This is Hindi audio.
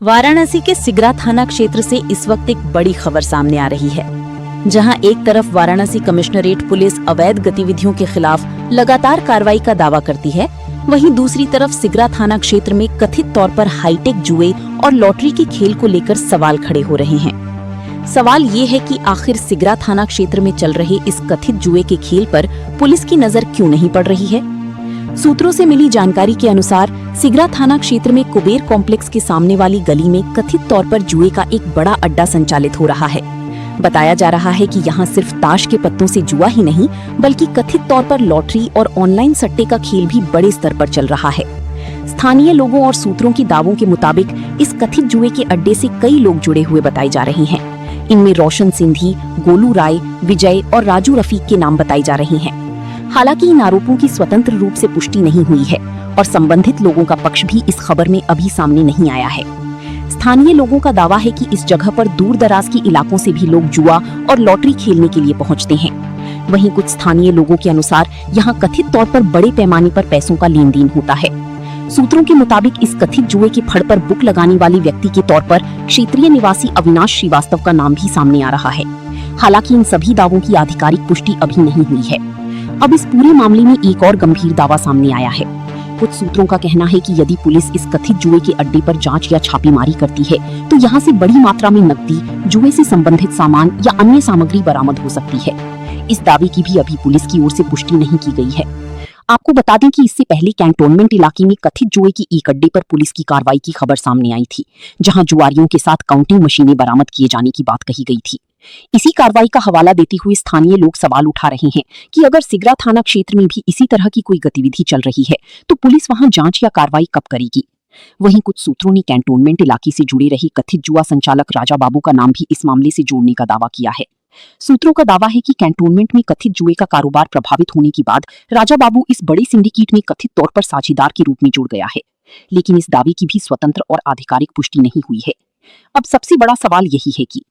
वाराणसी के सिगरा थाना क्षेत्र से इस वक्त एक बड़ी खबर सामने आ रही है, जहां एक तरफ वाराणसी कमिश्नरेट पुलिस अवैध गतिविधियों के खिलाफ लगातार कार्रवाई का दावा करती है, वहीं दूसरी तरफ सिगरा थाना क्षेत्र में कथित तौर पर हाईटेक जुए और लॉटरी के खेल को लेकर सवाल खड़े हो रहे हैं। सवाल ये है कि आखिर सिगरा थाना क्षेत्र में चल रहे इस कथित जुए के खेल पर पुलिस की नजर क्यों नहीं पड़ रही है। सूत्रों से मिली जानकारी के अनुसार सिगरा थाना क्षेत्र में कुबेर कॉम्प्लेक्स के सामने वाली गली में कथित तौर पर जुए का एक बड़ा अड्डा संचालित हो रहा है। बताया जा रहा है कि यहाँ सिर्फ ताश के पत्तों से जुआ ही नहीं, बल्कि कथित तौर पर लॉटरी और ऑनलाइन सट्टे का खेल भी बड़े स्तर पर चल रहा है। स्थानीय लोगों और सूत्रों के दावों के मुताबिक इस कथित जुए के अड्डे से कई लोग जुड़े हुए बताए जा रहे हैं। इनमें रोशन सिंधी, गोलू राय, विजय और राजू रफीक के नाम बताए जा रहे हैं। हालांकि इन आरोपों की स्वतंत्र रूप से पुष्टि नहीं हुई है और संबंधित लोगों का पक्ष भी इस खबर में अभी सामने नहीं आया है। स्थानीय लोगों का दावा है कि इस जगह पर दूर दराज के इलाकों से भी लोग जुआ और लॉटरी खेलने के लिए पहुंचते हैं। वहीं कुछ स्थानीय लोगों के अनुसार यहां कथित तौर पर बड़े पैमाने पर पैसों का लेन देन होता है। सूत्रों के मुताबिक इस कथित जुए के फड़ पर बुक लगाने वाली व्यक्ति के तौर पर क्षेत्रीय निवासी अविनाश श्रीवास्तव का नाम भी सामने आ रहा है। हालांकि इन सभी दावों की आधिकारिक पुष्टि अभी नहीं हुई है। अब इस पूरे मामले में एक और गंभीर दावा सामने आया है। कुछ सूत्रों का कहना है कि यदि पुलिस इस कथित जुए के अड्डे पर जांच या छापेमारी करती है तो यहां से बड़ी मात्रा में नकदी, जुए से संबंधित सामान या अन्य सामग्री बरामद हो सकती है। इस दावे की भी अभी पुलिस की ओर से पुष्टि नहीं की गई है। आपको बता दें कि इससे पहले कैंटोनमेंट इलाके में कथित जुए की एक अड्डे पर पुलिस की कार्रवाई की खबर सामने आई थी, जहां जुआरियों के साथ काउंटिंग मशीनें बरामद किए जाने की बात कही गई थी। इसी कार्रवाई का हवाला देते हुए स्थानीय लोग सवाल उठा रहे हैं कि अगर सिगरा थाना क्षेत्र में भी इसी तरह की कोई गतिविधि चल रही है तो पुलिस वहां जांच या कार्रवाई कब करेगी। वहीं कुछ सूत्रों ने कैंटोनमेंट इलाके से जुड़े रही कथित जुआ संचालक राजा बाबू का नाम भी इस मामले से जोड़ने का दावा किया है। सूत्रों का दावा है कि कैंटोनमेंट में कथित जुए का कारोबार प्रभावित होने के बाद राजा बाबू इस बड़े सिंडिकेट में कथित तौर पर साझेदार के रूप में जुड़ गया है, लेकिन इस दावे की भी स्वतंत्र और आधिकारिक पुष्टि नहीं हुई है। अब सबसे बड़ा सवाल यही है कि